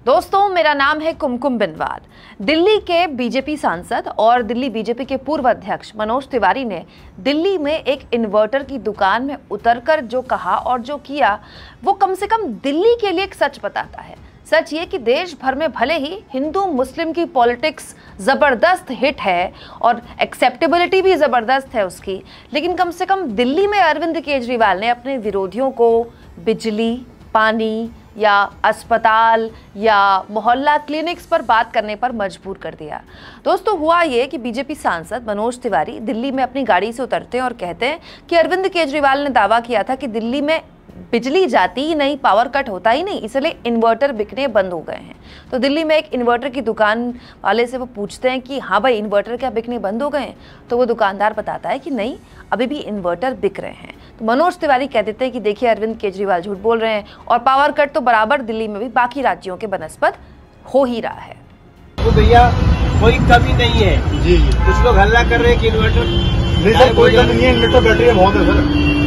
दोस्तों, मेरा नाम है कुमकुम बिनवाल। दिल्ली के बीजेपी सांसद और दिल्ली बीजेपी के पूर्व अध्यक्ष मनोज तिवारी ने दिल्ली में एक इन्वर्टर की दुकान में उतरकर जो कहा और जो किया, वो कम से कम दिल्ली के लिए एक सच बताता है। सच ये कि देश भर में भले ही हिंदू मुस्लिम की पॉलिटिक्स ज़बरदस्त हिट है और एक्सेप्टेबिलिटी भी ज़बरदस्त है उसकी, लेकिन कम से कम दिल्ली में अरविंद केजरीवाल ने अपने विरोधियों को बिजली, पानी या अस्पताल या मोहल्ला क्लिनिक्स पर बात करने पर मजबूर कर दिया। दोस्तों, हुआ ये कि बीजेपी सांसद मनोज तिवारी दिल्ली में अपनी गाड़ी से उतरते हैं और कहते हैं कि अरविंद केजरीवाल ने दावा किया था कि दिल्ली में बिजली जाती ही नहीं, पावर कट होता ही नहीं, इसलिए इन्वर्टर बिकने बंद हो गए हैं। तो दिल्ली में एक इन्वर्टर की दुकान वाले से वो पूछते हैं कि हाँ भाई, इन्वर्टर क्या बिकने बंद हो गए हैं? तो वो दुकानदार बताता है कि नहीं, अभी भी इन्वर्टर बिक रहे हैं। तो मनोज तिवारी कह देते हैं कि देखिए, अरविंद केजरीवाल झूठ बोल रहे हैं और पावर कट तो बराबर दिल्ली में भी बाकी राज्यों के बनस्पत हो ही रहा है। तो भैया कोई कमी नहीं है जी। कुछ लोग हल्ला कर रहे हैं कि इन्वर्टर नहीं सर, कोई कमी नहीं है। इन्वर्टर बैटरी बहुत है सर,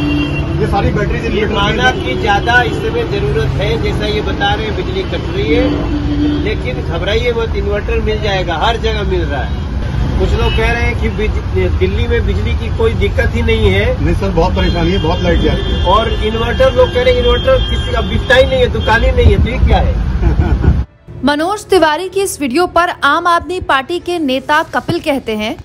ये सारी बैटरी ये माना कि ज्यादा इस समय जरूरत है, जैसा ये बता रहे हैं बिजली कट रही है, लेकिन घबराइए मत, इन्वर्टर मिल जाएगा, हर जगह मिल रहा है। कुछ लोग कह रहे हैं कि दिल्ली में बिजली की कोई दिक्कत ही नहीं है। नहीं सर, बहुत परेशानी है, बहुत लाइट जा रही है। और इन्वर्टर लोग कह रहे हैं इन्वर्टर किसी का बिकता ही नहीं है, दुकान ही नहीं है, तो ये क्या है? मनोज तिवारी की इस वीडियो पर आम आदमी पार्टी के नेता कपिल कहते हैं,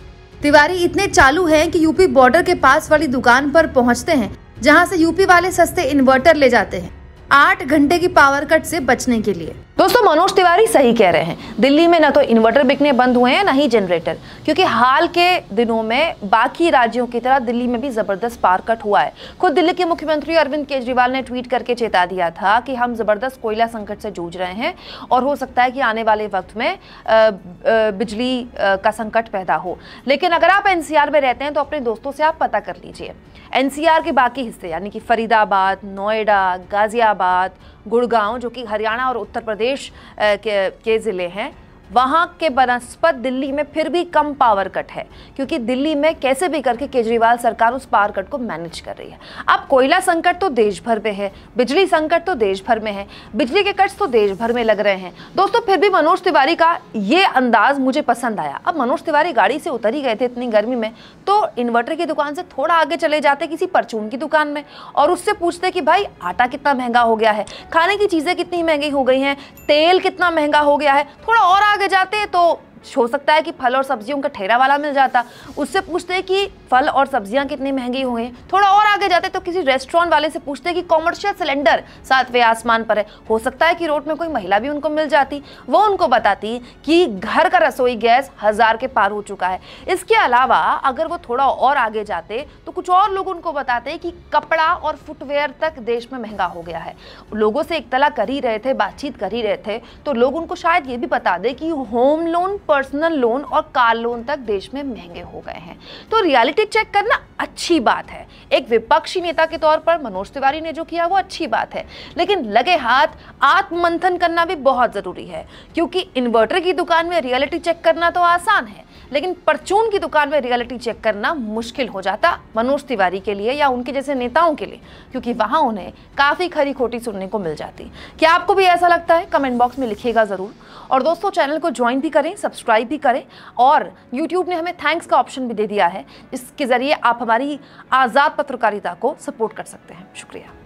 तिवारी इतने चालू हैं कि यूपी बॉर्डर के पास वाली दुकान पर पहुंचते हैं, जहां से यूपी वाले सस्ते इन्वर्टर ले जाते हैं 8 घंटे की पावर कट से बचने के लिए। दोस्तों, मनोज तिवारी सही कह रहे हैं। दिल्ली में न तो इन्वर्टर बिकने बंद हुए हैं, न ही जनरेटर, क्योंकि हाल के दिनों में बाकी राज्यों की तरह दिल्ली में भी जबरदस्त पावर कट हुआ है। खुद दिल्ली के मुख्यमंत्री अरविंद केजरीवाल ने ट्वीट करके चेता दिया था कि हम जबरदस्त कोयला संकट से जूझ रहे हैं और हो सकता है कि आने वाले वक्त में बिजली का संकट पैदा हो। लेकिन अगर आप एनसीआर में रहते हैं तो अपने दोस्तों से आप पता कर लीजिए, एनसीआर के बाकी हिस्से यानी कि फरीदाबाद, नोएडा, गाजियाबाद, गुड़गांव, जो कि हरियाणा और उत्तर प्रदेश के ज़िले हैं, वहाँ के बनस्पत दिल्ली में फिर भी कम पावर कट है, क्योंकि दिल्ली में कैसे भी करके केजरीवाल सरकार उस पावर कट को मैनेज कर रही है। अब कोयला संकट तो देश भर में है, बिजली संकट तो देश भर में है, बिजली के कट्स तो देश भर में लग रहे हैं। दोस्तों, फिर भी मनोज तिवारी का ये अंदाज मुझे पसंद आया। अब मनोज तिवारी गाड़ी से उतर ही गए थे इतनी गर्मी में, तो इन्वर्टर की दुकान से थोड़ा आगे चले जाते किसी परचून की दुकान में और उससे पूछते कि भाई, आटा कितना महंगा हो गया है, खाने की चीज़ें कितनी महंगी हो गई हैं, तेल कितना महंगा हो गया है। थोड़ा और आगे जाते तो हो सकता है कि फल और सब्जियों का ठेला वाला मिल जाता, उससे पूछते कि फल और सब्जियां कितनी महंगी हुई हैं। थोड़ा और आगे जाते तो किसी रेस्टोरेंट वाले से पूछते कि कॉमर्शियल सिलेंडर 7वें आसमान पर है। हो सकता है कि रोड में कोई महिला भी उनको मिल जाती, वो उनको बताती कि घर का रसोई गैस 1000 के पार हो चुका है। इसके अलावा अगर वो थोड़ा और आगे जाते तो कुछ और लोग उनको बताते कि कपड़ा और फुटवेयर तक देश में महंगा हो गया है। लोगों से इत्तला कर ही रहे थे, बातचीत कर ही रहे थे, तो लोग उनको शायद ये भी बता दे कि होम लोन, पर्सनल लोन और कार लोन तक देश में महंगे हो गए हैं। तो रियलिटी चेक करना अच्छी बात है। एक विपक्षी नेता के तौर पर मनोज तिवारी ने जो किया वो अच्छी बात है, लेकिन लगे हाथ आत्ममंथन करना भी बहुत जरूरी है, क्योंकि इन्वर्टर की दुकान में रियलिटी चेक करना तो आसान है, लेकिन परचून की दुकान में रियलिटी चेक करना मुश्किल हो जाता मनोज तिवारी के लिए या उनके जैसे नेताओं के लिए, क्योंकि वहां उन्हें काफी खरी खोटी सुनने को मिल जाती। क्या आपको भी ऐसा लगता है? कमेंट बॉक्स में लिखिएगा जरूर। और दोस्तों, चैनल को ज्वाइन भी करें, सब्सक्राइब भी करें, और यूट्यूब ने हमें थैंक्स का ऑप्शन भी दे दिया है, जिसके जरिए आप हमारी आज़ाद पत्रकारिता को सपोर्ट कर सकते हैं। शुक्रिया।